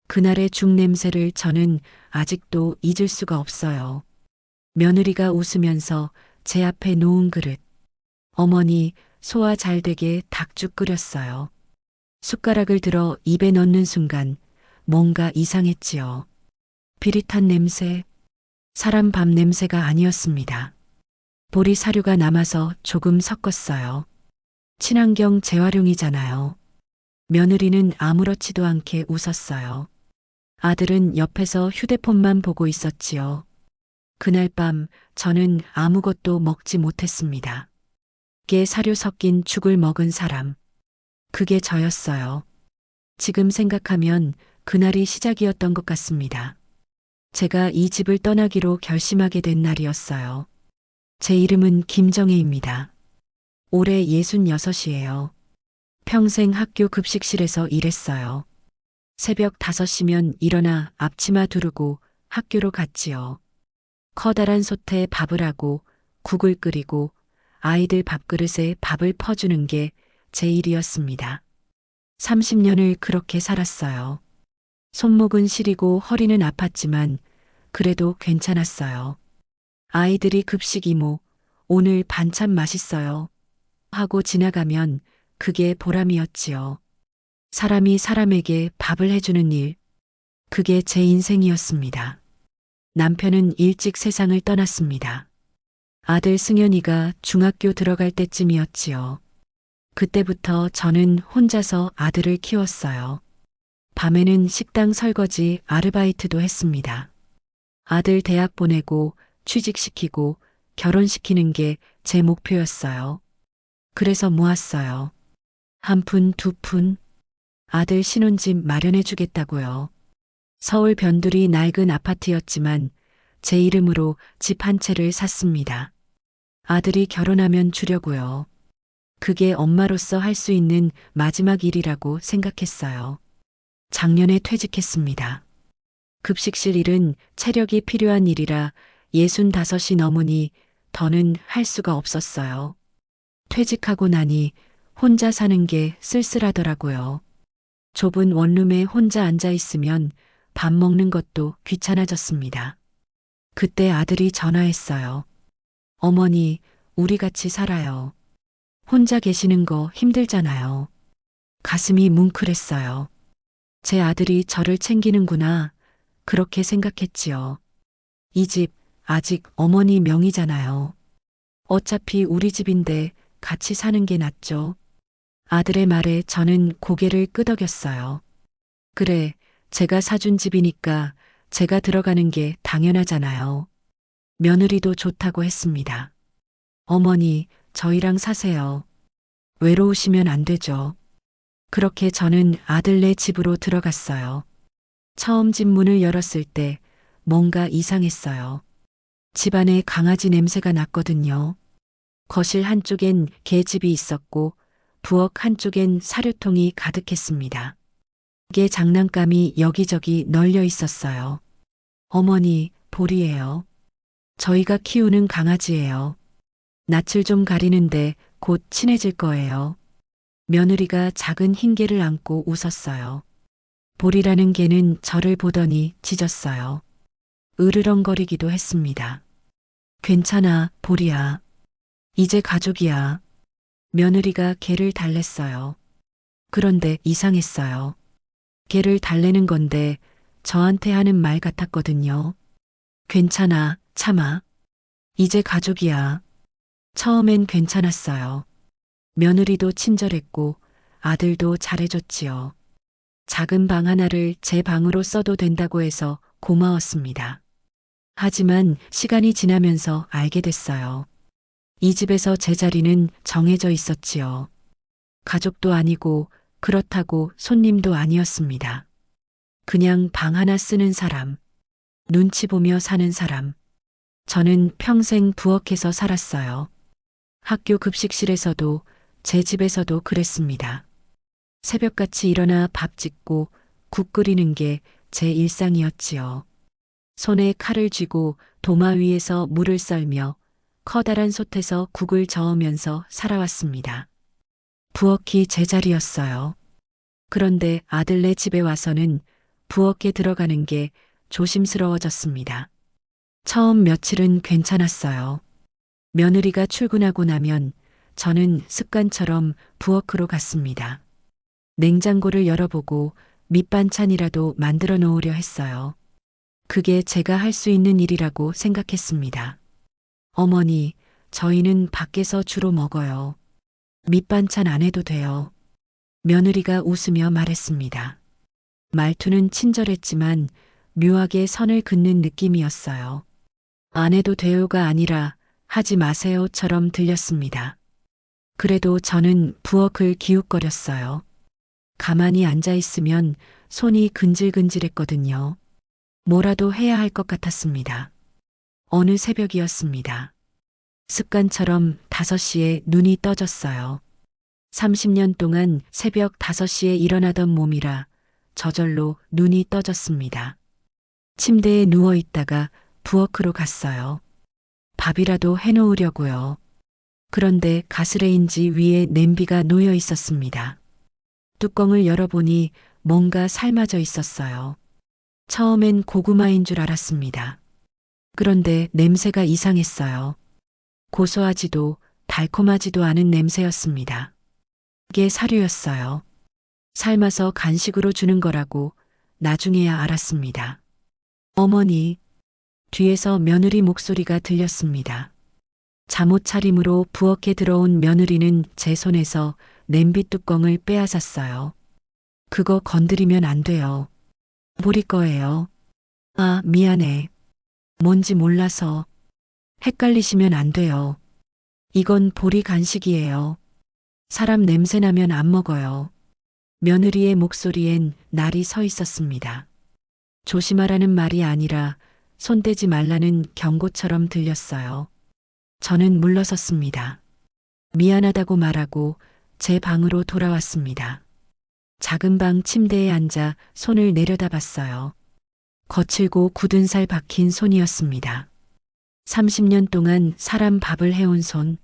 그날의 죽 냄새를 저는 아직도 잊을 수가 없어요. 며느리가 웃으면서 제 앞에 놓은 그릇. 어머니, 소화 잘 되게 닭죽 끓였어요. 숟가락을 들어 입에 넣는 순간 뭔가 이상했지요. 비릿한 냄새, 사람 밥 냄새가 아니었습니다. 보리 사료가 남아서 조금 섞었어요. 친환경 재활용이잖아요. 며느리는 아무렇지도 않게 웃었어요. 아들은 옆에서 휴대폰만 보고 있었지요. 그날 밤 저는 아무것도 먹지 못했습니다. 깨 사료 섞인 죽을 먹은 사람. 그게 저였어요. 지금 생각하면 그날이 시작이었던 것 같습니다. 제가 이 집을 떠나기로 결심하게 된 날이었어요. 제 이름은 김정혜입니다. 올해 66이에요. 평생 학교 급식실에서 일했어요. 새벽 5시면 일어나 앞치마 두르고 학교로 갔지요. 커다란 솥에 밥을 하고 국을 끓이고 아이들 밥그릇에 밥을 퍼주는 게 제 일이었습니다. 30년을 그렇게 살았어요. 손목은 시리고 허리는 아팠지만 그래도 괜찮았어요. 아이들이 급식 이모, 오늘 반찬 맛있어요. 하고 지나가면 그게 보람이었지요. 사람이 사람에게 밥을 해주는 일, 그게 제 인생이었습니다. 남편은 일찍 세상을 떠났습니다. 아들 승현이가 중학교 들어갈 때쯤이었지요. 그때부터 저는 혼자서 아들을 키웠어요. 밤에는 식당 설거지 아르바이트도 했습니다. 아들 대학 보내고 취직시키고 결혼시키는 게 제 목표였어요. 그래서 모았어요. 한 푼, 두 푼. 아들 신혼집 마련해 주겠다고요. 서울 변두리 낡은 아파트였지만 제 이름으로 집 한 채를 샀습니다. 아들이 결혼하면 주려고요. 그게 엄마로서 할 수 있는 마지막 일이라고 생각했어요. 작년에 퇴직했습니다. 급식실 일은 체력이 필요한 일이라 65이 넘으니 더는 할 수가 없었어요. 퇴직하고 나니 혼자 사는 게 쓸쓸하더라고요. 좁은 원룸에 혼자 앉아 있으면 밥 먹는 것도 귀찮아졌습니다. 그때 아들이 전화했어요. 어머니, 우리 같이 살아요. 혼자 계시는 거 힘들잖아요. 가슴이 뭉클했어요. 제 아들이 저를 챙기는구나. 그렇게 생각했지요. 이 집 아직 어머니 명의잖아요. 어차피 우리 집인데 같이 사는 게 낫죠. 아들의 말에 저는 고개를 끄덕였어요. 그래, 제가 사준 집이니까 제가 들어가는 게 당연하잖아요. 며느리도 좋다고 했습니다. 어머니, 저희랑 사세요. 외로우시면 안 되죠. 그렇게 저는 아들네 집으로 들어갔어요. 처음 집 문을 열었을 때 뭔가 이상했어요. 집안에 강아지 냄새가 났거든요. 거실 한쪽엔 개집이 있었고 부엌 한쪽엔 사료통이 가득했습니다. 개 장난감이 여기저기 널려 있었어요. 어머니, 볼이에요. 저희가 키우는 강아지예요. 낯을 좀 가리는데 곧 친해질 거예요. 며느리가 작은 흰 개를 안고 웃었어요. 볼이라는 개는 저를 보더니 짖었어요. 으르렁거리기도 했습니다. 괜찮아, 볼이야. 이제 가족이야. 며느리가 개를 달랬어요. 그런데 이상했어요. 개를 달래는 건데 저한테 하는 말 같았거든요. 괜찮아, 참아. 이제 가족이야. 처음엔 괜찮았어요. 며느리도 친절했고 아들도 잘해줬지요. 작은 방 하나를 제 방으로 써도 된다고 해서 고마웠습니다. 하지만 시간이 지나면서 알게 됐어요. 이 집에서 제 자리는 정해져 있었지요. 가족도 아니고 그렇다고 손님도 아니었습니다. 그냥 방 하나 쓰는 사람, 눈치 보며 사는 사람. 저는 평생 부엌에서 살았어요. 학교 급식실에서도 제 집에서도 그랬습니다. 새벽같이 일어나 밥 짓고 국 끓이는 게 제 일상이었지요. 손에 칼을 쥐고 도마 위에서 물을 썰며 커다란 솥에서 국을 저으면서 살아왔습니다. 부엌이 제 자리였어요. 그런데 아들네 집에 와서는 부엌에 들어가는 게 조심스러워졌습니다. 처음 며칠은 괜찮았어요. 며느리가 출근하고 나면 저는 습관처럼 부엌으로 갔습니다. 냉장고를 열어보고 밑반찬이라도 만들어 놓으려 했어요. 그게 제가 할 수 있는 일이라고 생각했습니다. 어머니, 저희는 밖에서 주로 먹어요. 밑반찬 안 해도 돼요. 며느리가 웃으며 말했습니다. 말투는 친절했지만 묘하게 선을 긋는 느낌이었어요. 안 해도 돼요가 아니라 하지 마세요처럼 들렸습니다. 그래도 저는 부엌을 기웃거렸어요. 가만히 앉아 있으면 손이 근질근질했거든요. 뭐라도 해야 할 것 같았습니다. 어느 새벽이었습니다. 습관처럼 5시에 눈이 떠졌어요. 30년 동안 새벽 5시에 일어나던 몸이라 저절로 눈이 떠졌습니다. 침대에 누워 있다가 부엌으로 갔어요. 밥이라도 해놓으려고요. 그런데 가스레인지 위에 냄비가 놓여 있었습니다. 뚜껑을 열어보니 뭔가 삶아져 있었어요. 처음엔 고구마인 줄 알았습니다. 그런데 냄새가 이상했어요. 고소하지도 달콤하지도 않은 냄새였습니다. 이게 사료였어요. 삶아서 간식으로 주는 거라고 나중에야 알았습니다. 어머니, 뒤에서 며느리 목소리가 들렸습니다. 잠옷 차림으로 부엌에 들어온 며느리는 제 손에서 냄비 뚜껑을 빼앗았어요. 그거 건드리면 안 돼요. 보리 거예요. 아, 미안해. 뭔지 몰라서. 헷갈리시면 안 돼요. 이건 보리 간식이에요. 사람 냄새 나면 안 먹어요. 며느리의 목소리엔 날이 서 있었습니다. 조심하라는 말이 아니라 손대지 말라는 경고처럼 들렸어요. 저는 물러섰습니다. 미안하다고 말하고 제 방으로 돌아왔습니다. 작은 방 침대에 앉아 손을 내려다봤어요. 거칠고 굳은 살 박힌 손이었습니다. 30년 동안 사람 밥을 해온 손,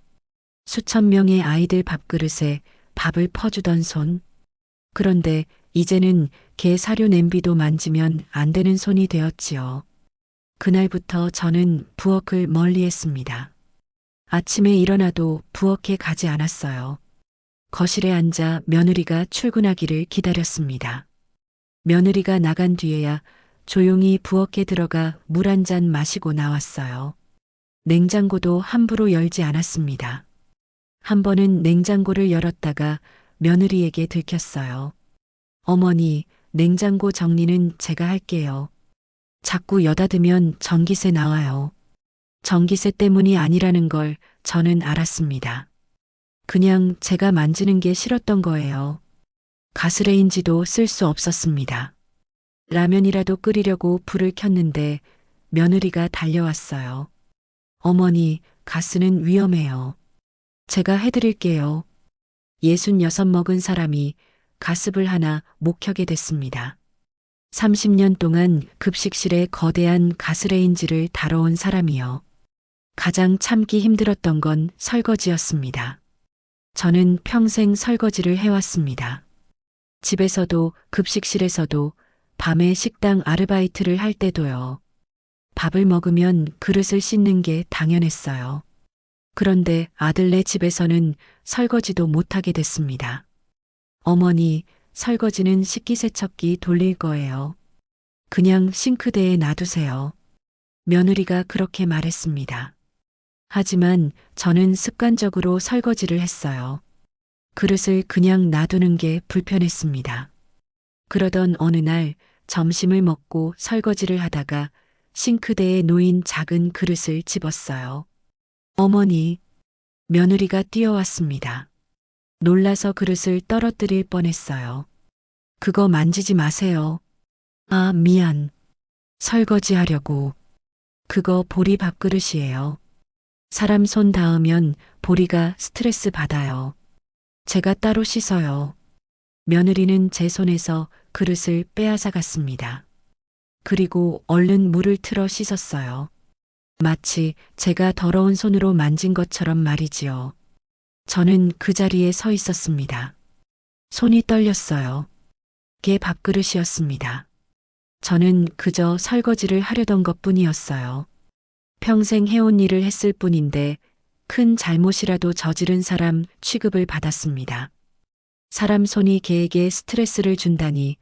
수천 명의 아이들 밥그릇에 밥을 퍼주던 손. 그런데 이제는 개 사료 냄비도 만지면 안 되는 손이 되었지요. 그날부터 저는 부엌을 멀리했습니다. 아침에 일어나도 부엌에 가지 않았어요. 거실에 앉아 며느리가 출근하기를 기다렸습니다. 며느리가 나간 뒤에야 조용히 부엌에 들어가 물 한 잔 마시고 나왔어요. 냉장고도 함부로 열지 않았습니다. 한 번은 냉장고를 열었다가 며느리에게 들켰어요. 어머니, 냉장고 정리는 제가 할게요. 자꾸 여닫으면 전기세 나와요. 전기세 때문이 아니라는 걸 저는 알았습니다. 그냥 제가 만지는 게 싫었던 거예요. 가스레인지도 쓸 수 없었습니다. 라면이라도 끓이려고 불을 켰는데 며느리가 달려왔어요. 어머니, 가스는 위험해요. 제가 해드릴게요. 66 먹은 사람이 가스불 하나 못 켜게 됐습니다. 30년 동안 급식실에 거대한 가스레인지를 다뤄온 사람이요. 가장 참기 힘들었던 건 설거지였습니다. 저는 평생 설거지를 해왔습니다. 집에서도 급식실에서도 밤에 식당 아르바이트를 할 때도요. 밥을 먹으면 그릇을 씻는 게 당연했어요. 그런데 아들네 집에서는 설거지도 못하게 됐습니다. 어머니, 설거지는 식기세척기 돌릴 거예요. 그냥 싱크대에 놔두세요. 며느리가 그렇게 말했습니다. 하지만 저는 습관적으로 설거지를 했어요. 그릇을 그냥 놔두는 게 불편했습니다. 그러던 어느 날 점심을 먹고 설거지를 하다가 싱크대에 놓인 작은 그릇을 집었어요. 어머니, 며느리가 뛰어왔습니다. 놀라서 그릇을 떨어뜨릴 뻔했어요. 그거 만지지 마세요. 아, 미안. 설거지 하려고. 그거 보리 밥그릇이에요. 사람 손 닿으면 보리가 스트레스 받아요. 제가 따로 씻어요. 며느리는 제 손에서 그릇을 빼앗아 갔습니다. 그리고 얼른 물을 틀어 씻었어요. 마치 제가 더러운 손으로 만진 것처럼 말이지요. 저는 그 자리에 서 있었습니다. 손이 떨렸어요. 개 밥그릇이었습니다. 저는 그저 설거지를 하려던 것뿐이었어요. 평생 해온 일을 했을 뿐인데 큰 잘못이라도 저지른 사람 취급을 받았습니다. 사람 손이 개에게 스트레스를 준다니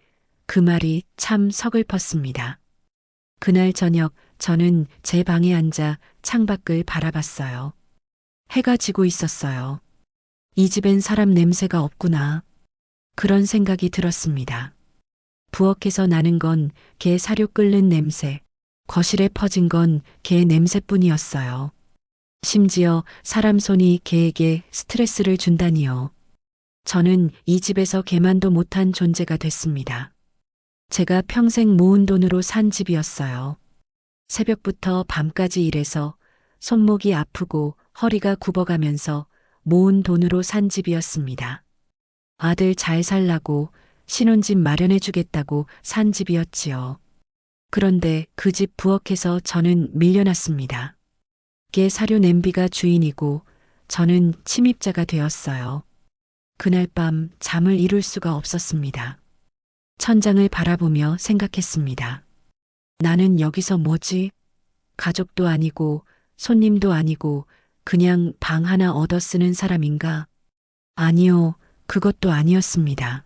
그 말이 참 서글펐습니다. 그날 저녁 저는 제 방에 앉아 창밖을 바라봤어요. 해가 지고 있었어요. 이 집엔 사람 냄새가 없구나. 그런 생각이 들었습니다. 부엌에서 나는 건 개 사료 끓는 냄새, 거실에 퍼진 건 개 냄새뿐이었어요. 심지어 사람 손이 개에게 스트레스를 준다니요. 저는 이 집에서 개만도 못한 존재가 됐습니다. 제가 평생 모은 돈으로 산 집이었어요. 새벽부터 밤까지 일해서 손목이 아프고 허리가 굽어가면서 모은 돈으로 산 집이었습니다. 아들 잘 살라고 신혼집 마련해 주겠다고 산 집이었지요. 그런데 그 집 부엌에서 저는 밀려났습니다. 개 사료 냄비가 주인이고 저는 침입자가 되었어요. 그날 밤 잠을 이룰 수가 없었습니다. 천장을 바라보며 생각했습니다. 나는 여기서 뭐지? 가족도 아니고 손님도 아니고 그냥 방 하나 얻어 쓰는 사람인가? 아니요, 그것도 아니었습니다.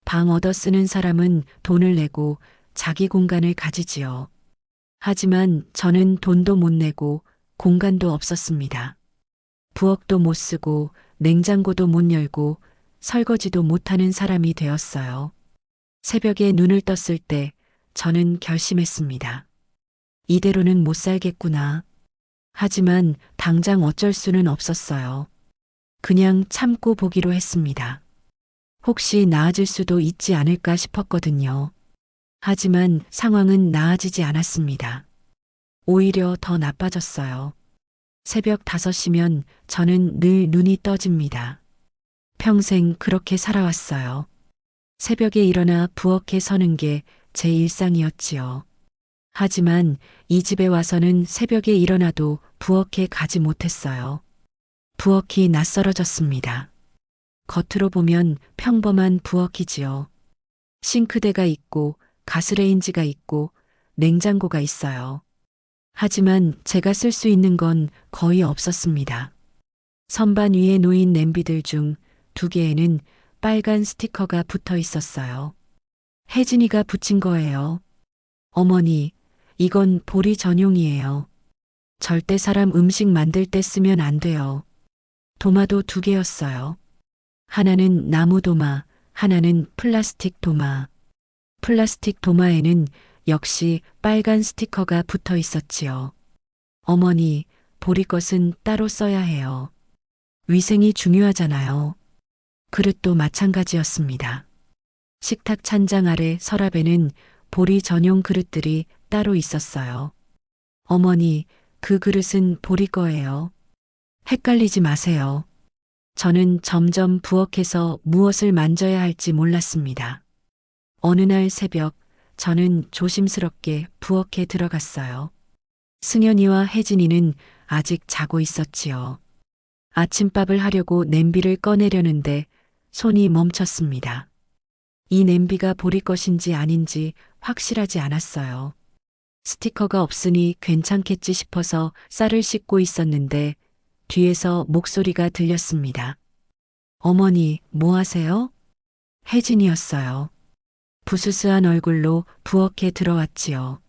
방 얻어 쓰는 사람은 돈을 내고 자기 공간을 가지지요. 하지만 저는 돈도 못 내고 공간도 없었습니다. 부엌도 못 쓰고 냉장고도 못 열고 설거지도 못하는 사람이 되었어요. 새벽에 눈을 떴을 때 저는 결심했습니다. 이대로는 못 살겠구나. 하지만 당장 어쩔 수는 없었어요. 그냥 참고 보기로 했습니다. 혹시 나아질 수도 있지 않을까 싶었거든요. 하지만 상황은 나아지지 않았습니다. 오히려 더 나빠졌어요. 새벽 5시면 저는 늘 눈이 떠집니다. 평생 그렇게 살아왔어요. 새벽에 일어나 부엌에 서는 게 제 일상이었지요. 하지만 이 집에 와서는 새벽에 일어나도 부엌에 가지 못했어요. 부엌이 낯설어졌습니다. 겉으로 보면 평범한 부엌이지요. 싱크대가 있고 가스레인지가 있고 냉장고가 있어요. 하지만 제가 쓸 수 있는 건 거의 없었습니다. 선반 위에 놓인 냄비들 중 2개에는 빨간 스티커가 붙어 있었어요. 혜진이가 붙인 거예요. 어머니, 이건 보리 전용이에요. 절대 사람 음식 만들 때 쓰면 안 돼요. 도마도 2개였어요. 하나는 나무 도마, 하나는 플라스틱 도마. 플라스틱 도마에는 역시 빨간 스티커가 붙어 있었지요. 어머니, 보리것은 따로 써야 해요. 위생이 중요하잖아요. 그릇도 마찬가지였습니다. 식탁 찬장 아래 서랍에는 보리 전용 그릇들이 따로 있었어요. 어머니, 그 그릇은 보리 거예요. 헷갈리지 마세요. 저는 점점 부엌에서 무엇을 만져야 할지 몰랐습니다. 어느 날 새벽, 저는 조심스럽게 부엌에 들어갔어요. 승현이와 혜진이는 아직 자고 있었지요. 아침밥을 하려고 냄비를 꺼내려는데 손이 멈췄습니다. 이 냄비가 보리 것인지 아닌지 확실하지 않았어요. 스티커가 없으니 괜찮겠지 싶어서 쌀을 씻고 있었는데 뒤에서 목소리가 들렸습니다. 어머니, 뭐 하세요? 혜진이었어요. 부스스한 얼굴로 부엌에 들어왔지요.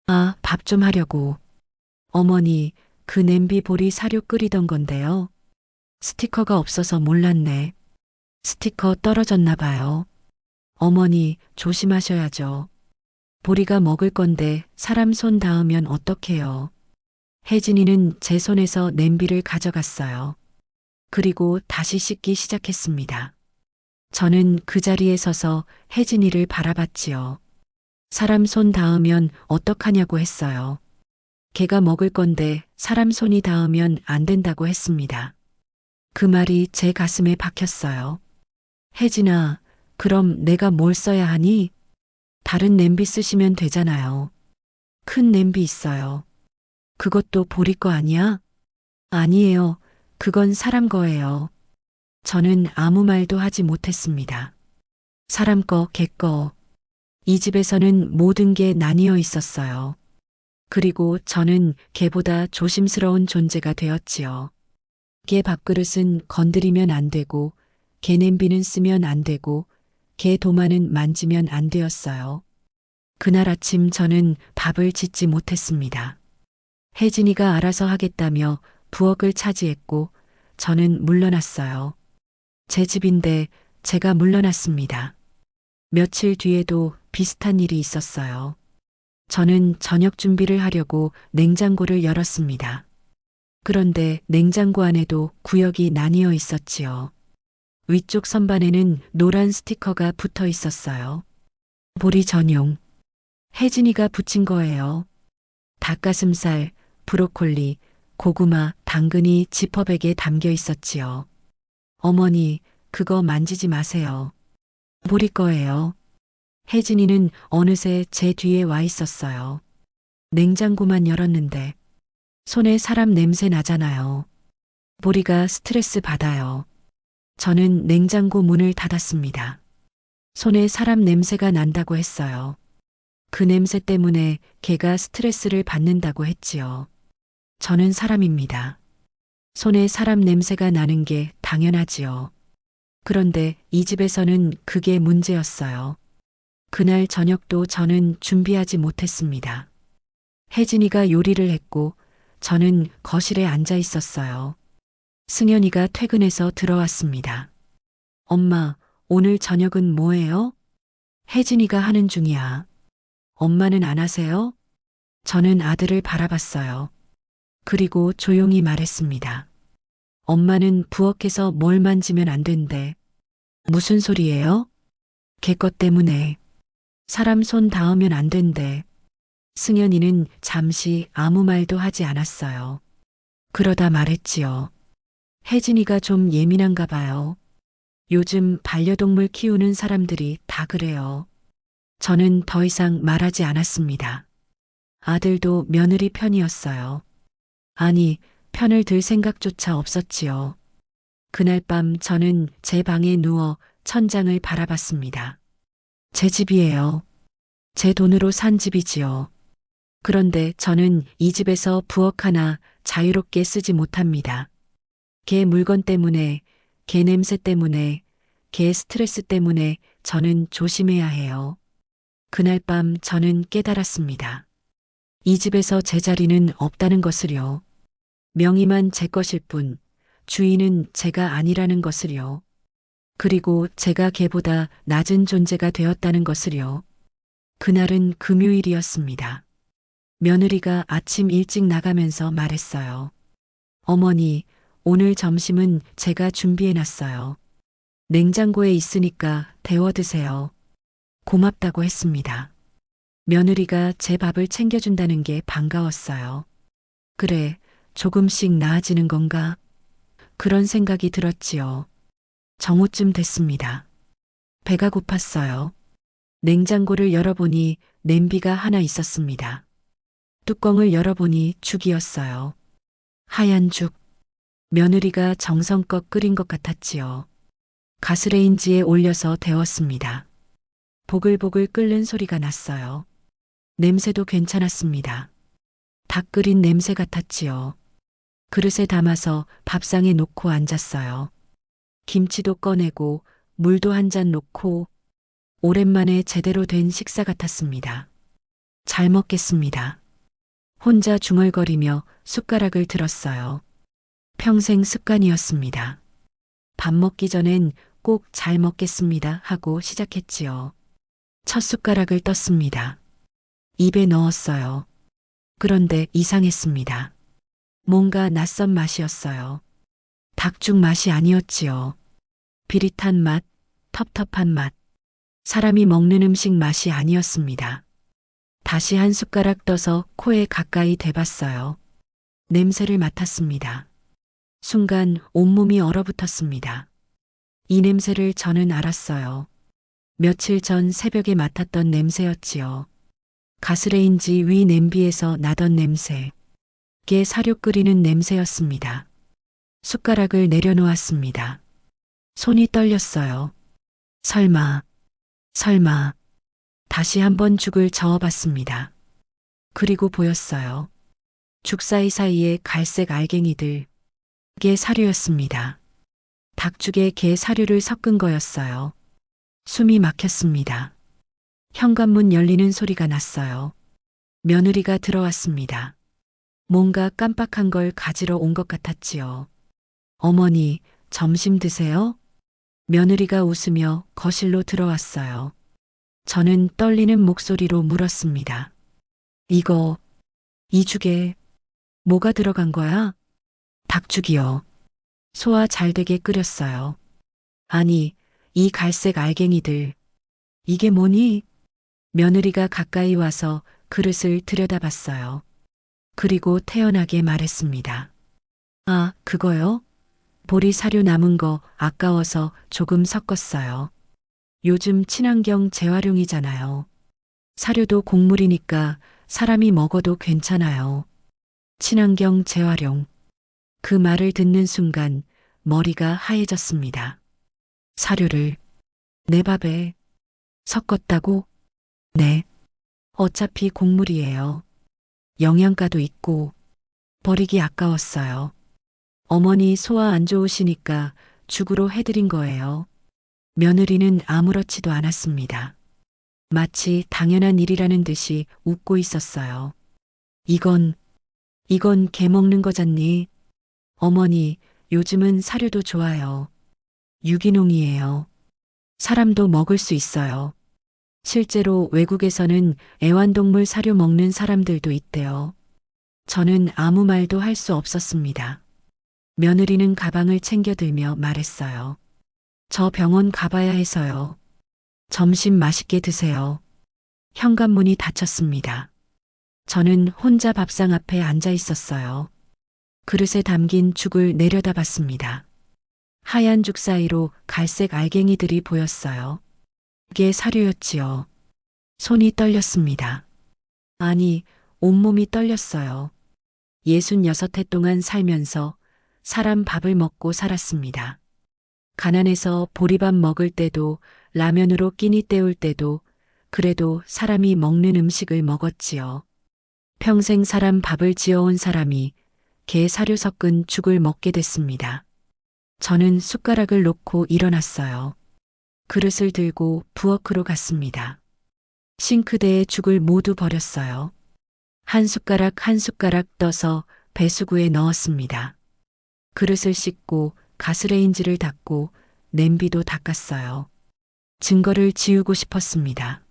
아, 밥 좀 하려고. 어머니, 그 냄비 보리 사료 끓이던 건데요. 스티커가 없어서 몰랐네. 스티커 떨어졌나 봐요. 어머니, 조심하셔야죠. 보리가 먹을 건데 사람 손 닿으면 어떡해요. 혜진이는 제 손에서 냄비를 가져갔어요. 그리고 다시 씻기 시작했습니다. 저는 그 자리에 서서 혜진이를 바라봤지요. 사람 손 닿으면 어떡하냐고 했어요. 개가 먹을 건데 사람 손이 닿으면 안 된다고 했습니다. 그 말이 제 가슴에 박혔어요. 혜진아, 그럼 내가 뭘 써야 하니? 다른 냄비 쓰시면 되잖아요. 큰 냄비 있어요. 그것도 보리 거 아니야? 아니에요. 그건 사람 거예요. 저는 아무 말도 하지 못했습니다. 사람 거, 개 거. 이 집에서는 모든 게 나뉘어 있었어요. 그리고 저는 개보다 조심스러운 존재가 되었지요. 개 밥그릇은 건드리면 안 되고, 개 냄비는 쓰면 안 되고, 개 도마는 만지면 안 되었어요. 그날 아침 저는 밥을 짓지 못했습니다. 혜진이가 알아서 하겠다며 부엌을 차지했고, 저는 물러났어요. 제 집인데 제가 물러났습니다. 며칠 뒤에도 비슷한 일이 있었어요. 저는 저녁 준비를 하려고 냉장고를 열었습니다. 그런데 냉장고 안에도 구역이 나뉘어 있었지요. 위쪽 선반에는 노란 스티커가 붙어 있었어요. 보리 전용. 혜진이가 붙인 거예요. 닭가슴살, 브로콜리, 고구마, 당근이 지퍼백에 담겨 있었지요. 어머니, 그거 만지지 마세요. 보리 거예요. 혜진이는 어느새 제 뒤에 와 있었어요. 냉장고만 열었는데 손에 사람 냄새 나잖아요. 보리가 스트레스 받아요. 저는 냉장고 문을 닫았습니다. 손에 사람 냄새가 난다고 했어요. 그 냄새 때문에 걔가 스트레스를 받는다고 했지요. 저는 사람입니다. 손에 사람 냄새가 나는 게 당연하지요. 그런데 이 집에서는 그게 문제였어요. 그날 저녁도 저는 준비하지 못했습니다. 혜진이가 요리를 했고 저는 거실에 앉아 있었어요. 승연이가 퇴근해서 들어왔습니다. 엄마, 오늘 저녁은 뭐예요? 혜진이가 하는 중이야. 엄마는 안 하세요? 저는 아들을 바라봤어요. 그리고 조용히 말했습니다. 엄마는 부엌에서 뭘 만지면 안 된대. 무슨 소리예요? 걔 것 때문에. 사람 손 닿으면 안 된대. 승연이는 잠시 아무 말도 하지 않았어요. 그러다 말했지요. 혜진이가 좀 예민한가 봐요. 요즘 반려동물 키우는 사람들이 다 그래요. 저는 더 이상 말하지 않았습니다. 아들도 며느리 편이었어요. 아니, 편을 들 생각조차 없었지요. 그날 밤 저는 제 방에 누워 천장을 바라봤습니다. 제 집이에요. 제 돈으로 산 집이지요. 그런데 저는 이 집에서 부엌 하나 자유롭게 쓰지 못합니다. 걔 물건 때문에, 걔 냄새 때문에, 걔 스트레스 때문에 저는 조심해야 해요. 그날 밤 저는 깨달았습니다. 이 집에서 제 자리는 없다는 것을요. 명의만 제 것일 뿐, 주인은 제가 아니라는 것을요. 그리고 제가 걔보다 낮은 존재가 되었다는 것을요. 그날은 금요일이었습니다. 며느리가 아침 일찍 나가면서 말했어요. 어머니, 오늘 점심은 제가 준비해놨어요. 냉장고에 있으니까 데워 드세요. 고맙다고 했습니다. 며느리가 제 밥을 챙겨준다는 게 반가웠어요. 그래, 조금씩 나아지는 건가? 그런 생각이 들었지요. 정오쯤 됐습니다. 배가 고팠어요. 냉장고를 열어보니 냄비가 하나 있었습니다. 뚜껑을 열어보니 죽이었어요. 하얀 죽. 며느리가 정성껏 끓인 것 같았지요. 가스레인지에 올려서 데웠습니다. 보글보글 끓는 소리가 났어요. 냄새도 괜찮았습니다. 닭 끓인 냄새 같았지요. 그릇에 담아서 밥상에 놓고 앉았어요. 김치도 꺼내고 물도 한 잔 놓고 오랜만에 제대로 된 식사 같았습니다. 잘 먹겠습니다. 혼자 중얼거리며 숟가락을 들었어요. 평생 습관이었습니다. 밥 먹기 전엔 꼭 잘 먹겠습니다 하고 시작했지요. 첫 숟가락을 떴습니다. 입에 넣었어요. 그런데 이상했습니다. 뭔가 낯선 맛이었어요. 닭죽 맛이 아니었지요. 비릿한 맛, 텁텁한 맛. 사람이 먹는 음식 맛이 아니었습니다. 다시 한 숟가락 떠서 코에 가까이 대봤어요. 냄새를 맡았습니다. 순간 온몸이 얼어붙었습니다. 이 냄새를 저는 알았어요. 며칠 전 새벽에 맡았던 냄새였지요. 가스레인지 위 냄비에서 나던 냄새. 깨 사료 끓이는 냄새였습니다. 숟가락을 내려놓았습니다. 손이 떨렸어요. 설마. 다시 한번 죽을 저어봤습니다. 그리고 보였어요. 죽 사이사이에 갈색 알갱이들. 게 사료였습니다. 닭죽에 게 사료를 섞은 거였어요. 숨이 막혔습니다. 현관문 열리는 소리가 났어요. 며느리가 들어왔습니다. 뭔가 깜빡한 걸 가지러 온 것 같았지요. 어머니, 점심 드세요? 며느리가 웃으며 거실로 들어왔어요. 저는 떨리는 목소리로 물었습니다. 이거, 이 죽에 뭐가 들어간 거야? 닭죽이요. 소화 잘 되게 끓였어요. 아니, 이 갈색 알갱이들. 이게 뭐니? 며느리가 가까이 와서 그릇을 들여다봤어요. 그리고 태연하게 말했습니다. 아, 그거요? 보리 사료 남은 거 아까워서 조금 섞었어요. 요즘 친환경 재활용이잖아요. 사료도 곡물이니까 사람이 먹어도 괜찮아요. 친환경 재활용. 그 말을 듣는 순간 머리가 하얘졌습니다. 사료를 내 밥에 섞었다고? 네. 어차피 곡물이에요. 영양가도 있고 버리기 아까웠어요. 어머니 소화 안 좋으시니까 죽으로 해드린 거예요. 며느리는 아무렇지도 않았습니다. 마치 당연한 일이라는 듯이 웃고 있었어요. 이건 개 먹는 거잖니. 어머니, 요즘은 사료도 좋아요. 유기농이에요. 사람도 먹을 수 있어요. 실제로 외국에서는 애완동물 사료 먹는 사람들도 있대요. 저는 아무 말도 할 수 없었습니다. 며느리는 가방을 챙겨들며 말했어요. 저 병원 가봐야 해서요. 점심 맛있게 드세요. 현관문이 닫혔습니다. 저는 혼자 밥상 앞에 앉아 있었어요. 그릇에 담긴 죽을 내려다봤습니다. 하얀 죽 사이로 갈색 알갱이들이 보였어요. 그게 사료였지요. 손이 떨렸습니다. 아니, 온몸이 떨렸어요. 66해 동안 살면서 사람 밥을 먹고 살았습니다. 가난해서 보리밥 먹을 때도 라면으로 끼니 때울 때도 그래도 사람이 먹는 음식을 먹었지요. 평생 사람 밥을 지어온 사람이 게 사료 섞은 죽을 먹게 됐습니다. 저는 숟가락을 놓고 일어났어요. 그릇을 들고 부엌으로 갔습니다. 싱크대에 죽을 모두 버렸어요. 한 숟가락 한 숟가락 떠서 배수구에 넣었습니다. 그릇을 씻고 가스레인지를 닫고 냄비도 닦았어요. 증거를 지우고 싶었습니다.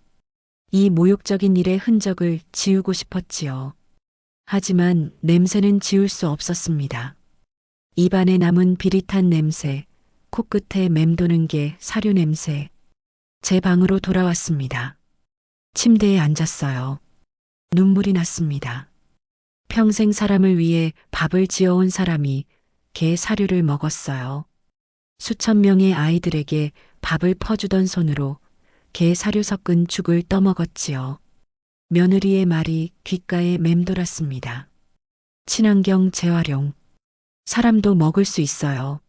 이 모욕적인 일의 흔적을 지우고 싶었지요. 하지만 냄새는 지울 수 없었습니다. 입안에 남은 비릿한 냄새, 코끝에 맴도는 게 사료 냄새. 제 방으로 돌아왔습니다. 침대에 앉았어요. 눈물이 났습니다. 평생 사람을 위해 밥을 지어온 사람이 개 사료를 먹었어요. 수천 명의 아이들에게 밥을 퍼주던 손으로 개 사료 섞은 죽을 떠먹었지요. 며느리의 말이 귓가에 맴돌았습니다. 친환경 재활용. 사람도 먹을 수 있어요.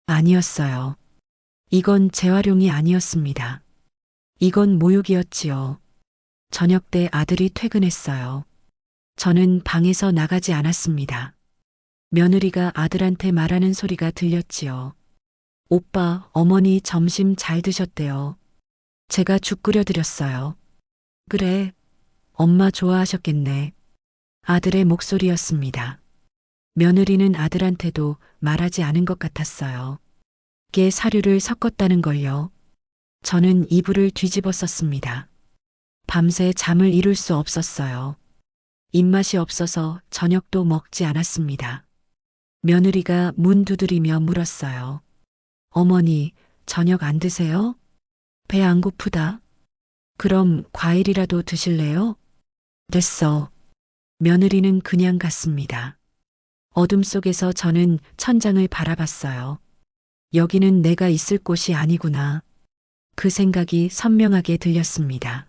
아니었어요. 이건 재활용이 아니었습니다. 이건 모욕이었지요. 저녁 때 아들이 퇴근했어요. 저는 방에서 나가지 않았습니다. 며느리가 아들한테 말하는 소리가 들렸지요. 오빠, 어머니 점심 잘 드셨대요. 제가 죽 끓여드렸어요. 그래, 엄마 좋아하셨겠네. 아들의 목소리였습니다. 며느리는 아들한테도 말하지 않은 것 같았어요. 게 사료를 섞었다는 걸요. 저는 이불을 뒤집어 썼습니다. 밤새 잠을 이룰 수 없었어요. 입맛이 없어서 저녁도 먹지 않았습니다. 며느리가 문 두드리며 물었어요. 어머니, 저녁 안 드세요? 배 안 고프다. 그럼 과일이라도 드실래요? 됐어. 며느리는 그냥 갔습니다. 어둠 속에서 저는 천장을 바라봤어요. 여기는 내가 있을 곳이 아니구나. 그 생각이 선명하게 들렸습니다.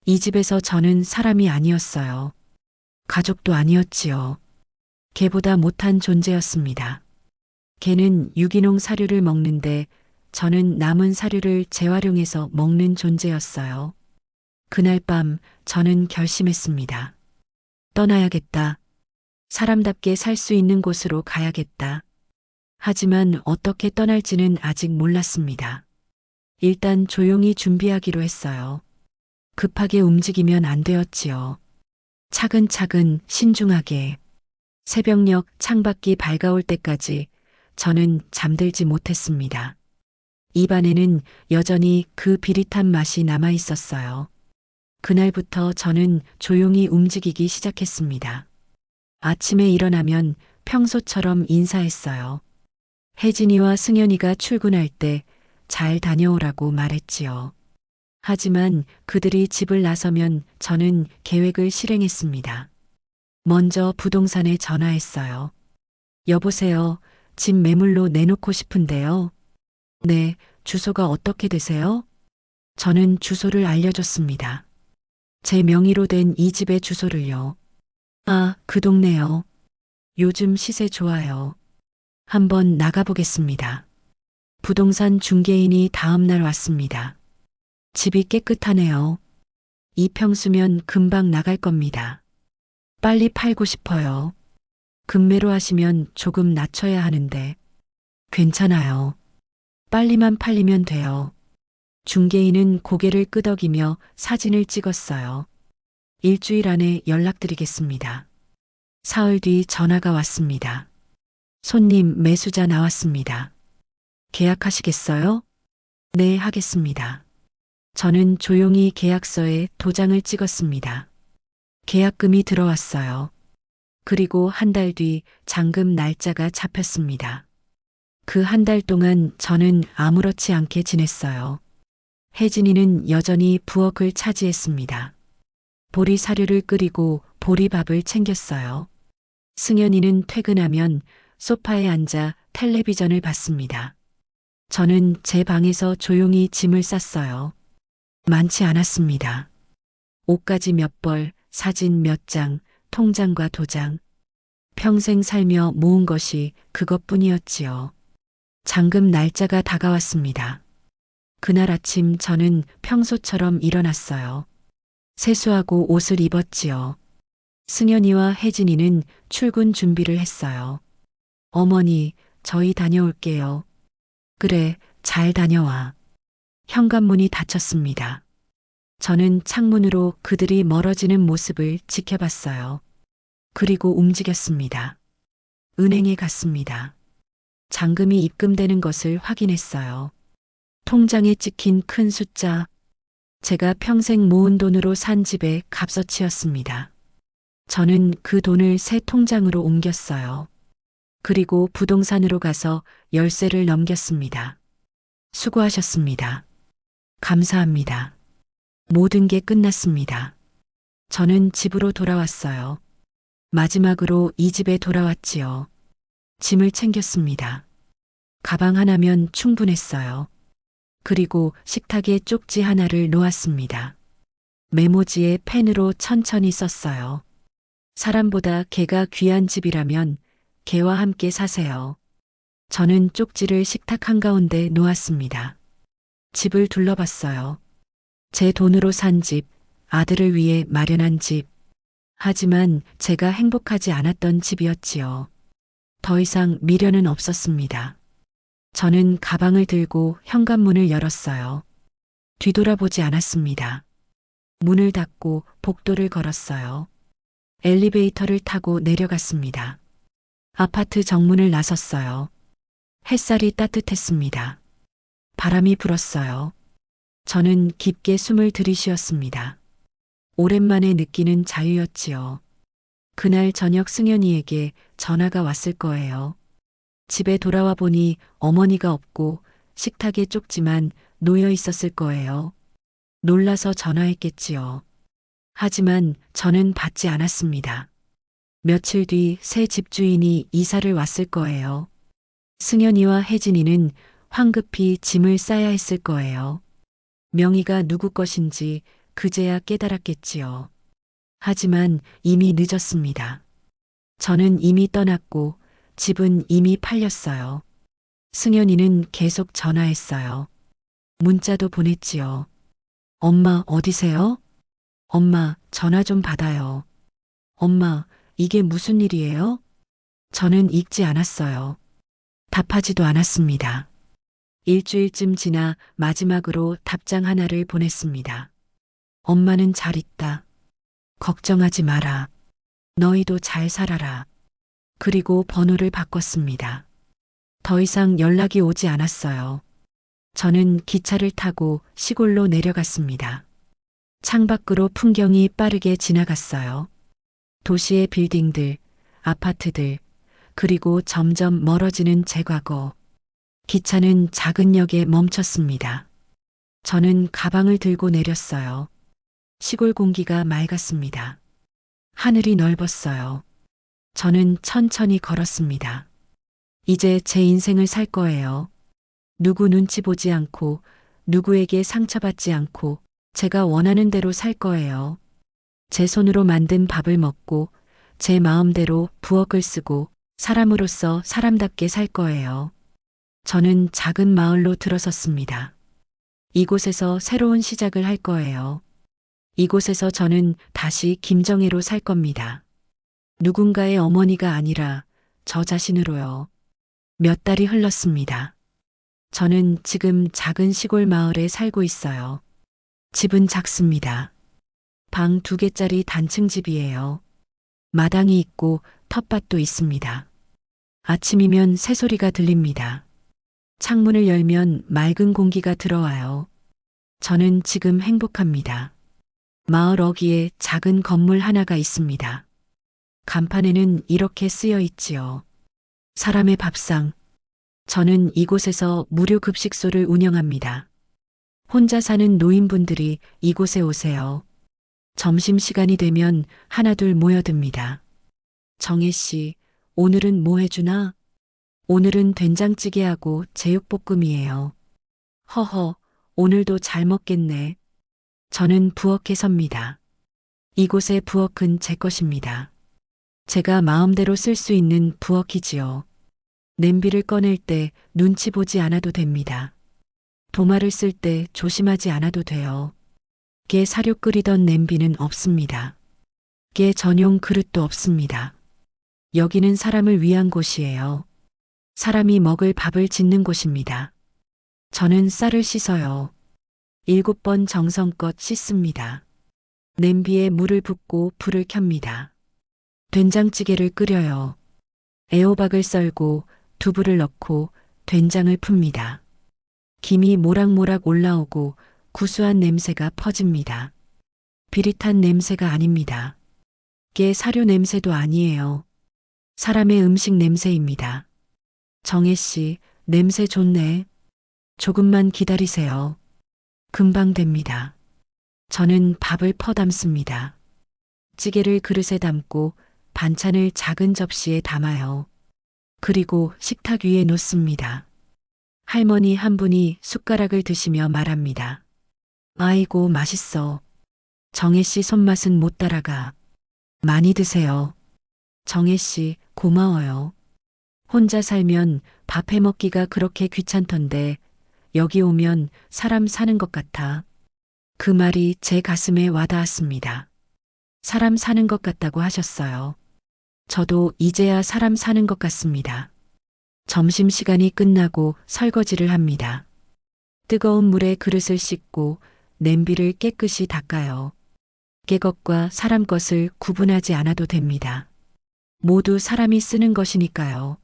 이 집에서 저는 사람이 아니었어요. 가족도 아니었지요. 개보다 못한 존재였습니다. 개는 유기농 사료를 먹는데 저는 남은 사료를 재활용해서 먹는 존재였어요. 그날 밤 저는 결심했습니다. 떠나야겠다. 사람답게 살 수 있는 곳으로 가야겠다. 하지만 어떻게 떠날지는 아직 몰랐습니다. 일단 조용히 준비하기로 했어요. 급하게 움직이면 안 되었지요. 차근차근 신중하게. 새벽녘 창밖이 밝아올 때까지 저는 잠들지 못했습니다. 입안에는 여전히 그 비릿한 맛이 남아 있었어요. 그날부터 저는 조용히 움직이기 시작했습니다. 아침에 일어나면 평소처럼 인사했어요. 혜진이와 승연이가 출근할 때 잘 다녀오라고 말했지요. 하지만 그들이 집을 나서면 저는 계획을 실행했습니다. 먼저 부동산에 전화했어요. 여보세요. 집 매물로 내놓고 싶은데요. 네, 주소가 어떻게 되세요? 저는 주소를 알려줬습니다. 제 명의로 된 이 집의 주소를요. 아, 그 동네요. 요즘 시세 좋아요. 한번 나가보겠습니다. 부동산 중개인이 다음날 왔습니다. 집이 깨끗하네요. 이 평수면 금방 나갈 겁니다. 빨리 팔고 싶어요. 급매로 하시면 조금 낮춰야 하는데. 괜찮아요. 빨리만 팔리면 돼요. 중개인은 고개를 끄덕이며 사진을 찍었어요. 일주일 안에 연락드리겠습니다. 사흘 뒤 전화가 왔습니다. 손님 매수자 나왔습니다. 계약하시겠어요? 네, 하겠습니다. 저는 조용히 계약서에 도장을 찍었습니다. 계약금이 들어왔어요. 그리고 한 달 뒤 잔금 날짜가 잡혔습니다. 그 한 달 동안 저는 아무렇지 않게 지냈어요. 혜진이는 여전히 부엌을 차지했습니다. 보리 사료를 끓이고 보리밥을 챙겼어요. 승연이는 퇴근하면 소파에 앉아 텔레비전을 봤습니다. 저는 제 방에서 조용히 짐을 쌌어요. 많지 않았습니다. 옷가지 몇 벌, 사진 몇 장, 통장과 도장. 평생 살며 모은 것이 그것뿐이었지요. 잔금 날짜가 다가왔습니다. 그날 아침 저는 평소처럼 일어났어요. 세수하고 옷을 입었지요. 승연이와 혜진이는 출근 준비를 했어요. 어머니, 저희 다녀올게요. 그래, 잘 다녀와. 현관문이 닫혔습니다. 저는 창문으로 그들이 멀어지는 모습을 지켜봤어요. 그리고 움직였습니다. 은행에 갔습니다. 잔금이 입금되는 것을 확인했어요. 통장에 찍힌 큰 숫자. 제가 평생 모은 돈으로 산 집의 값어치였습니다. 저는 그 돈을 새 통장으로 옮겼어요. 그리고 부동산으로 가서 열쇠를 넘겼습니다. 수고하셨습니다. 감사합니다. 모든 게 끝났습니다. 저는 집으로 돌아왔어요. 마지막으로 이 집에 돌아왔지요. 짐을 챙겼습니다. 가방 하나면 충분했어요. 그리고 식탁에 쪽지 하나를 놓았습니다. 메모지에 펜으로 천천히 썼어요. 사람보다 개가 귀한 집이라면 개와 함께 사세요. 저는 쪽지를 식탁 한가운데 놓았습니다. 집을 둘러봤어요. 제 돈으로 산 집, 아들을 위해 마련한 집. 하지만 제가 행복하지 않았던 집이었지요. 더 이상 미련은 없었습니다. 저는 가방을 들고 현관문을 열었어요. 뒤돌아보지 않았습니다. 문을 닫고 복도를 걸었어요. 엘리베이터를 타고 내려갔습니다. 아파트 정문을 나섰어요. 햇살이 따뜻했습니다. 바람이 불었어요. 저는 깊게 숨을 들이쉬었습니다. 오랜만에 느끼는 자유였지요. 그날 저녁 승연이에게 전화가 왔을 거예요. 집에 돌아와 보니 어머니가 없고 식탁에 쪽지만 놓여 있었을 거예요. 놀라서 전화했겠지요. 하지만 저는 받지 않았습니다. 며칠 뒤 새 집주인이 이사를 왔을 거예요. 승연이와 혜진이는 황급히 짐을 싸야 했을 거예요. 명의가 누구 것인지 그제야 깨달았겠지요. 하지만 이미 늦었습니다. 저는 이미 떠났고 집은 이미 팔렸어요. 승연이는 계속 전화했어요. 문자도 보냈지요. 엄마 어디세요? 엄마, 전화 좀 받아요. 엄마, 이게 무슨 일이에요? 저는 읽지 않았어요. 답하지도 않았습니다. 일주일쯤 지나 마지막으로 답장 하나를 보냈습니다. 엄마는 잘 있다. 걱정하지 마라. 너희도 잘 살아라. 그리고 번호를 바꿨습니다. 더 이상 연락이 오지 않았어요. 저는 기차를 타고 시골로 내려갔습니다. 창밖으로 풍경이 빠르게 지나갔어요. 도시의 빌딩들, 아파트들, 그리고 점점 멀어지는 제 과거. 기차는 작은 역에 멈췄습니다. 저는 가방을 들고 내렸어요. 시골 공기가 맑았습니다. 하늘이 넓었어요. 저는 천천히 걸었습니다. 이제 제 인생을 살 거예요. 누구 눈치 보지 않고, 누구에게 상처받지 않고, 제가 원하는 대로 살 거예요. 제 손으로 만든 밥을 먹고, 제 마음대로 부엌을 쓰고, 사람으로서 사람답게 살 거예요. 저는 작은 마을로 들어섰습니다. 이곳에서 새로운 시작을 할 거예요. 이곳에서 저는 다시 김정혜로 살 겁니다. 누군가의 어머니가 아니라 저 자신으로요. 몇 달이 흘렀습니다. 저는 지금 작은 시골 마을에 살고 있어요. 집은 작습니다. 방 2개짜리 단층 집이에요. 마당이 있고 텃밭도 있습니다. 아침이면 새소리가 들립니다. 창문을 열면 맑은 공기가 들어와요. 저는 지금 행복합니다. 마을 어귀에 작은 건물 하나가 있습니다. 간판에는 이렇게 쓰여 있지요. 사람의 밥상. 저는 이곳에서 무료 급식소를 운영합니다. 혼자 사는 노인분들이 이곳에 오세요. 점심시간이 되면 하나둘 모여듭니다. 정혜 씨, 오늘은 뭐 해주나? 오늘은 된장찌개하고 제육볶음이에요. 허허, 오늘도 잘 먹겠네. 저는 부엌에 섭니다. 이곳의 부엌은 제 것입니다. 제가 마음대로 쓸 수 있는 부엌이지요. 냄비를 꺼낼 때 눈치 보지 않아도 됩니다. 도마를 쓸 때 조심하지 않아도 돼요. 게 사료 끓이던 냄비는 없습니다. 게 전용 그릇도 없습니다. 여기는 사람을 위한 곳이에요. 사람이 먹을 밥을 짓는 곳입니다. 저는 쌀을 씻어요. 7번 정성껏 씻습니다. 냄비에 물을 붓고 불을 켭니다. 된장찌개를 끓여요. 애호박을 썰고 두부를 넣고 된장을 풉니다. 김이 모락모락 올라오고 구수한 냄새가 퍼집니다. 비릿한 냄새가 아닙니다. 게 사료 냄새도 아니에요. 사람의 음식 냄새입니다. 정혜 씨, 냄새 좋네. 조금만 기다리세요. 금방 됩니다. 저는 밥을 퍼담습니다. 찌개를 그릇에 담고 반찬을 작은 접시에 담아요. 그리고 식탁 위에 놓습니다. 할머니 한 분이 숟가락을 드시며 말합니다. 아이고, 맛있어. 정혜 씨 손맛은 못 따라가. 많이 드세요. 정혜 씨, 고마워요. 혼자 살면 밥 해먹기가 그렇게 귀찮던데 여기 오면 사람 사는 것 같아. 그 말이 제 가슴에 와닿았습니다. 사람 사는 것 같다고 하셨어요. 저도 이제야 사람 사는 것 같습니다. 점심시간이 끝나고 설거지를 합니다. 뜨거운 물에 그릇을 씻고 냄비를 깨끗이 닦아요. 게 것과 사람 것을 구분하지 않아도 됩니다. 모두 사람이 쓰는 것이니까요.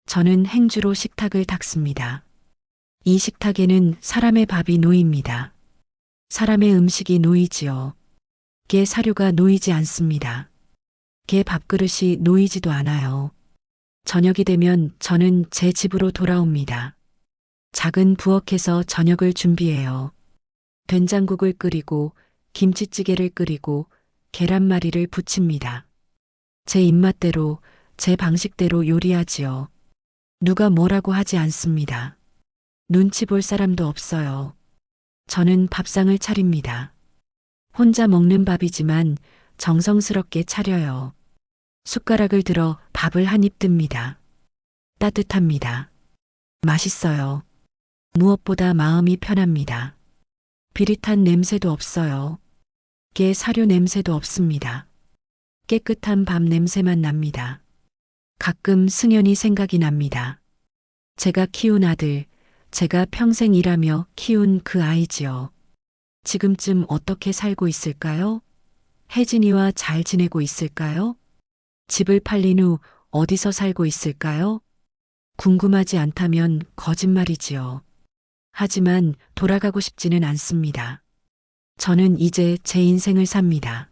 저는 행주로 식탁을 닦습니다. 이 식탁에는 사람의 밥이 놓입니다. 사람의 음식이 놓이지요. 게 사료가 놓이지 않습니다. 게 밥그릇이 놓이지도 않아요. 저녁이 되면 저는 제 집으로 돌아옵니다. 작은 부엌에서 저녁을 준비해요. 된장국을 끓이고 김치찌개를 끓이고 계란말이를 부칩니다. 제 입맛대로, 제 방식대로 요리하지요. 누가 뭐라고 하지 않습니다. 눈치 볼 사람도 없어요. 저는 밥상을 차립니다. 혼자 먹는 밥이지만 정성스럽게 차려요. 숟가락을 들어 밥을 한 입 듭니다. 따뜻합니다. 맛있어요. 무엇보다 마음이 편합니다. 비릿한 냄새도 없어요. 게 사료 냄새도 없습니다. 깨끗한 밥 냄새만 납니다. 가끔 승연이 생각이 납니다. 제가 키운 아들, 제가 평생 일하며 키운 그 아이지요. 지금쯤 어떻게 살고 있을까요? 혜진이와 잘 지내고 있을까요? 집을 팔린 후 어디서 살고 있을까요? 궁금하지 않다면 거짓말이지요. 하지만 돌아가고 싶지는 않습니다. 저는 이제 제 인생을 삽니다.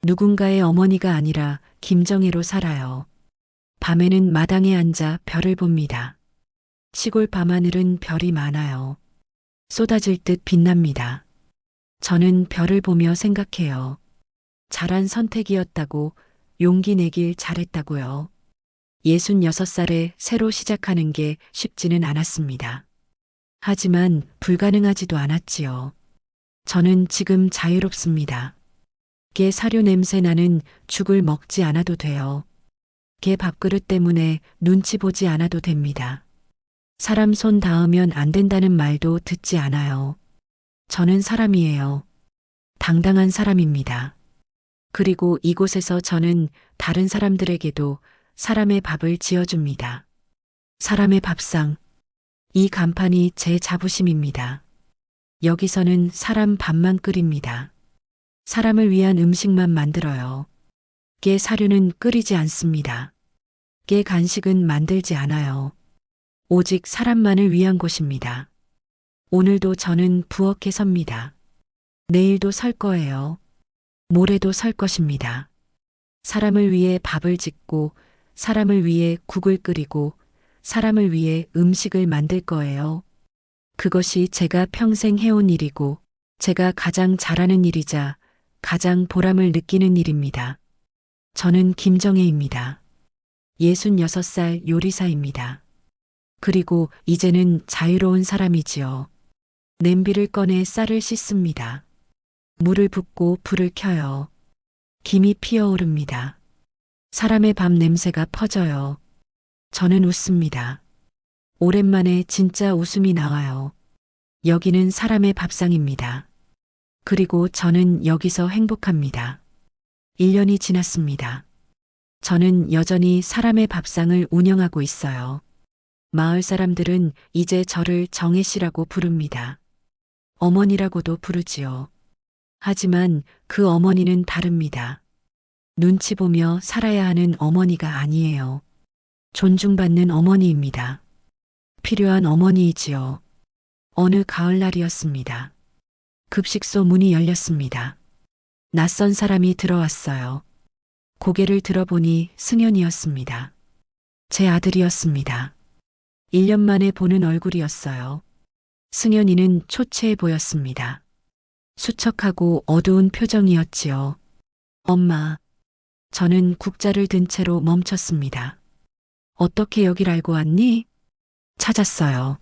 누군가의 어머니가 아니라 김정혜로 살아요. 밤에는 마당에 앉아 별을 봅니다. 시골 밤하늘은 별이 많아요. 쏟아질 듯 빛납니다. 저는 별을 보며 생각해요. 잘한 선택이었다고, 용기 내길 잘했다고요. 66살에 새로 시작하는 게 쉽지는 않았습니다. 하지만 불가능하지도 않았지요. 저는 지금 자유롭습니다. 게 사료 냄새 나는 죽을 먹지 않아도 돼요. 게 밥그릇 때문에 눈치 보지 않아도 됩니다. 사람 손 닿으면 안 된다는 말도 듣지 않아요. 저는 사람이에요. 당당한 사람입니다. 그리고 이곳에서 저는 다른 사람들에게도 사람의 밥을 지어줍니다. 사람의 밥상. 이 간판이 제 자부심입니다. 여기서는 사람 밥만 끓입니다. 사람을 위한 음식만 만들어요. 게 사료는 끓이지 않습니다. 게 간식은 만들지 않아요. 오직 사람만을 위한 곳입니다. 오늘도 저는 부엌에 섭니다. 내일도 설 거예요. 모레도 설 것입니다. 사람을 위해 밥을 짓고, 사람을 위해 국을 끓이고, 사람을 위해 음식을 만들 거예요. 그것이 제가 평생 해온 일이고, 제가 가장 잘하는 일이자 가장 보람을 느끼는 일입니다. 저는 김정혜입니다. 66살 요리사입니다. 그리고 이제는 자유로운 사람이지요. 냄비를 꺼내 쌀을 씻습니다. 물을 붓고 불을 켜요. 김이 피어오릅니다. 사람의 밥 냄새가 퍼져요. 저는 웃습니다. 오랜만에 진짜 웃음이 나와요. 여기는 사람의 밥상입니다. 그리고 저는 여기서 행복합니다. 1년이 지났습니다. 저는 여전히 사람의 밥상을 운영하고 있어요. 마을 사람들은 이제 저를 정혜 씨라고 부릅니다. 어머니라고도 부르지요. 하지만 그 어머니는 다릅니다. 눈치 보며 살아야 하는 어머니가 아니에요. 존중받는 어머니입니다. 필요한 어머니이지요. 어느 가을날이었습니다. 급식소 문이 열렸습니다. 낯선 사람이 들어왔어요. 고개를 들어보니 승연이었습니다. 제 아들이었습니다. 1년 만에 보는 얼굴이었어요. 승연이는 초췌해 보였습니다. 수척하고 어두운 표정이었지요. 엄마. 저는 국자를 든 채로 멈췄습니다. 어떻게 여길 알고 왔니? 찾았어요.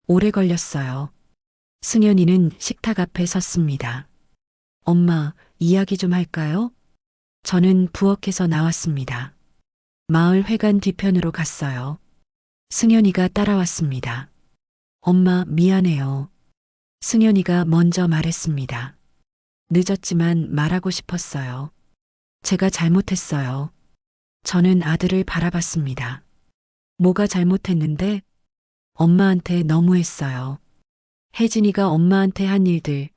오래 걸렸어요. 승연이는 식탁 앞에 섰습니다. 엄마, 이야기 좀 할까요? 저는 부엌에서 나왔습니다. 마을 회관 뒤편으로 갔어요. 승연이가 따라왔습니다. 엄마, 미안해요. 승연이가 먼저 말했습니다. 늦었지만 말하고 싶었어요. 제가 잘못했어요. 저는 아들을 바라봤습니다. 뭐가 잘못했는데? 엄마한테 너무했어요. 혜진이가 엄마한테 한 일들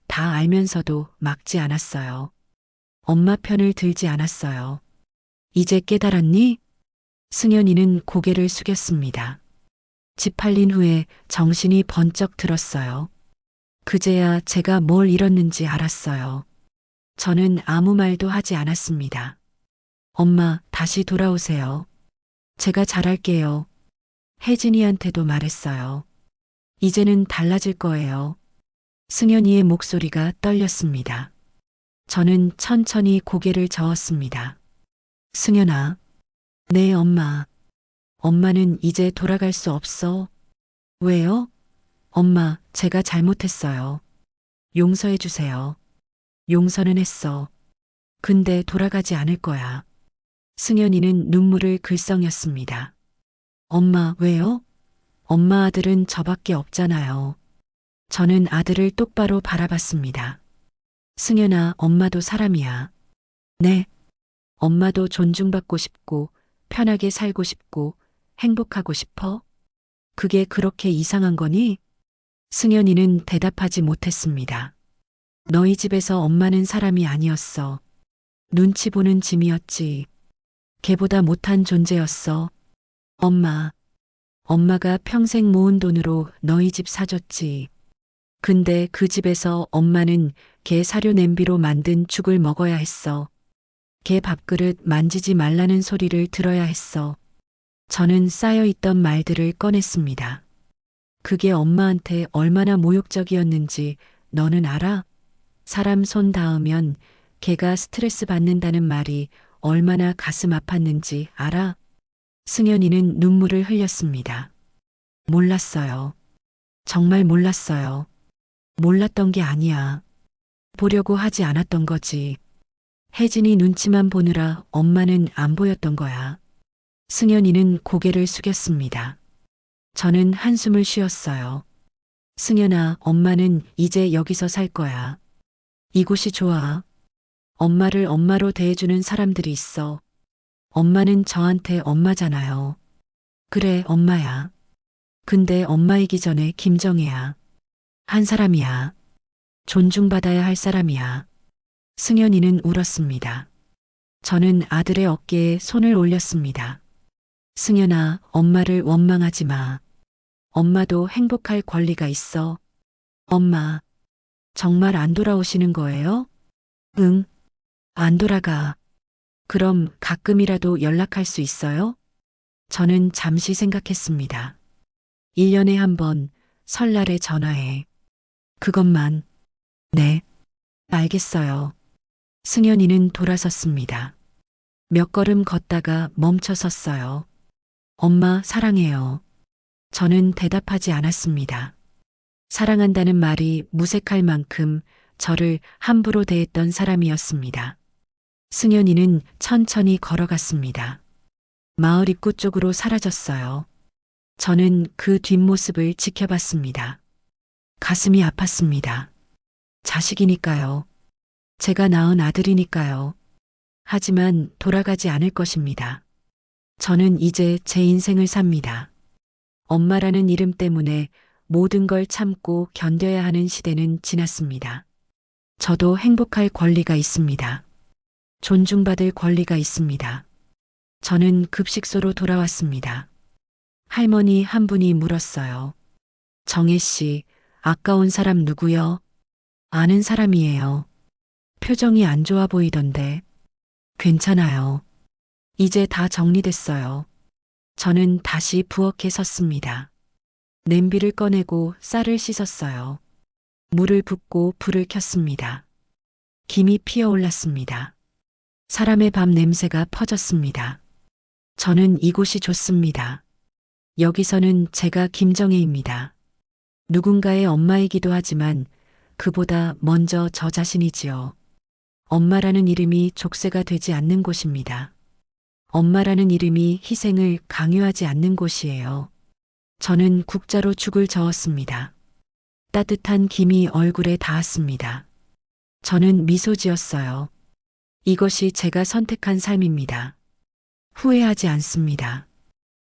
다 알면서도 막지 않았어요. 엄마 편을 들지 않았어요. 이제 깨달았니? 승연이는 고개를 숙였습니다. 집 팔린 후에 정신이 번쩍 들었어요. 그제야 제가 뭘 잃었는지 알았어요. 저는 아무 말도 하지 않았습니다. 엄마, 다시 돌아오세요. 제가 잘할게요. 혜진이한테도 말했어요. 이제는 달라질 거예요. 승연이의 목소리가 떨렸습니다. 저는 천천히 고개를 저었습니다. 승연아. 네, 엄마. 엄마는 이제 돌아갈 수 없어. 왜요? 엄마, 제가 잘못했어요. 용서해 주세요. 용서는 했어. 근데 돌아가지 않을 거야. 승연이는 눈물을 글썽였습니다. 엄마, 왜요? 엄마 아들은 저밖에 없잖아요. 저는 아들을 똑바로 바라봤습니다. 승연아, 엄마도 사람이야. 네, 엄마도 존중받고 싶고, 편하게 살고 싶고, 행복하고 싶어? 그게 그렇게 이상한 거니? 승연이는 대답하지 못했습니다. 너희 집에서 엄마는 사람이 아니었어. 눈치 보는 짐이었지. 걔보다 못한 존재였어. 엄마, 엄마가 평생 모은 돈으로 너희 집 사줬지. 근데 그 집에서 엄마는 개 사료 냄비로 만든 죽을 먹어야 했어. 개 밥그릇 만지지 말라는 소리를 들어야 했어. 저는 쌓여있던 말들을 꺼냈습니다. 그게 엄마한테 얼마나 모욕적이었는지 너는 알아? 사람 손 닿으면 개가 스트레스 받는다는 말이 얼마나 가슴 아팠는지 알아? 승연이는 눈물을 흘렸습니다. 몰랐어요. 정말 몰랐어요. 몰랐던 게 아니야. 보려고 하지 않았던 거지. 혜진이 눈치만 보느라 엄마는 안 보였던 거야. 승연이는 고개를 숙였습니다. 저는 한숨을 쉬었어요. 승연아, 엄마는 이제 여기서 살 거야. 이곳이 좋아. 엄마를 엄마로 대해주는 사람들이 있어. 엄마는 저한테 엄마잖아요. 그래, 엄마야. 근데 엄마이기 전에 김정혜야. 한 사람이야. 존중받아야 할 사람이야. 승연이는 울었습니다. 저는 아들의 어깨에 손을 올렸습니다. 승연아, 엄마를 원망하지 마. 엄마도 행복할 권리가 있어. 엄마, 정말 안 돌아오시는 거예요? 응, 안 돌아가. 그럼 가끔이라도 연락할 수 있어요? 저는 잠시 생각했습니다. 1년에 한 번, 설날에 전화해. 그것만. 네, 알겠어요. 승연이는 돌아섰습니다. 몇 걸음 걷다가 멈춰 섰어요. 엄마, 사랑해요. 저는 대답하지 않았습니다. 사랑한다는 말이 무색할 만큼 저를 함부로 대했던 사람이었습니다. 승연이는 천천히 걸어갔습니다. 마을 입구 쪽으로 사라졌어요. 저는 그 뒷모습을 지켜봤습니다. 가슴이 아팠습니다. 자식이니까요. 제가 낳은 아들이니까요. 하지만 돌아가지 않을 것입니다. 저는 이제 제 인생을 삽니다. 엄마라는 이름 때문에 모든 걸 참고 견뎌야 하는 시대는 지났습니다. 저도 행복할 권리가 있습니다. 존중받을 권리가 있습니다. 저는 급식소로 돌아왔습니다. 할머니 한 분이 물었어요. 정혜 씨, 아까운 사람 누구요? 아는 사람이에요. 표정이 안 좋아 보이던데. 괜찮아요. 이제 다 정리됐어요. 저는 다시 부엌에 섰습니다. 냄비를 꺼내고 쌀을 씻었어요. 물을 붓고 불을 켰습니다. 김이 피어올랐습니다. 사람의 밥 냄새가 퍼졌습니다. 저는 이곳이 좋습니다. 여기서는 제가 김정혜입니다. 누군가의 엄마이기도 하지만 그보다 먼저 저 자신이지요. 엄마라는 이름이 족쇄가 되지 않는 곳입니다. 엄마라는 이름이 희생을 강요하지 않는 곳이에요. 저는 국자로 죽을 저었습니다. 따뜻한 김이 얼굴에 닿았습니다. 저는 미소 지었어요. 이것이 제가 선택한 삶입니다. 후회하지 않습니다.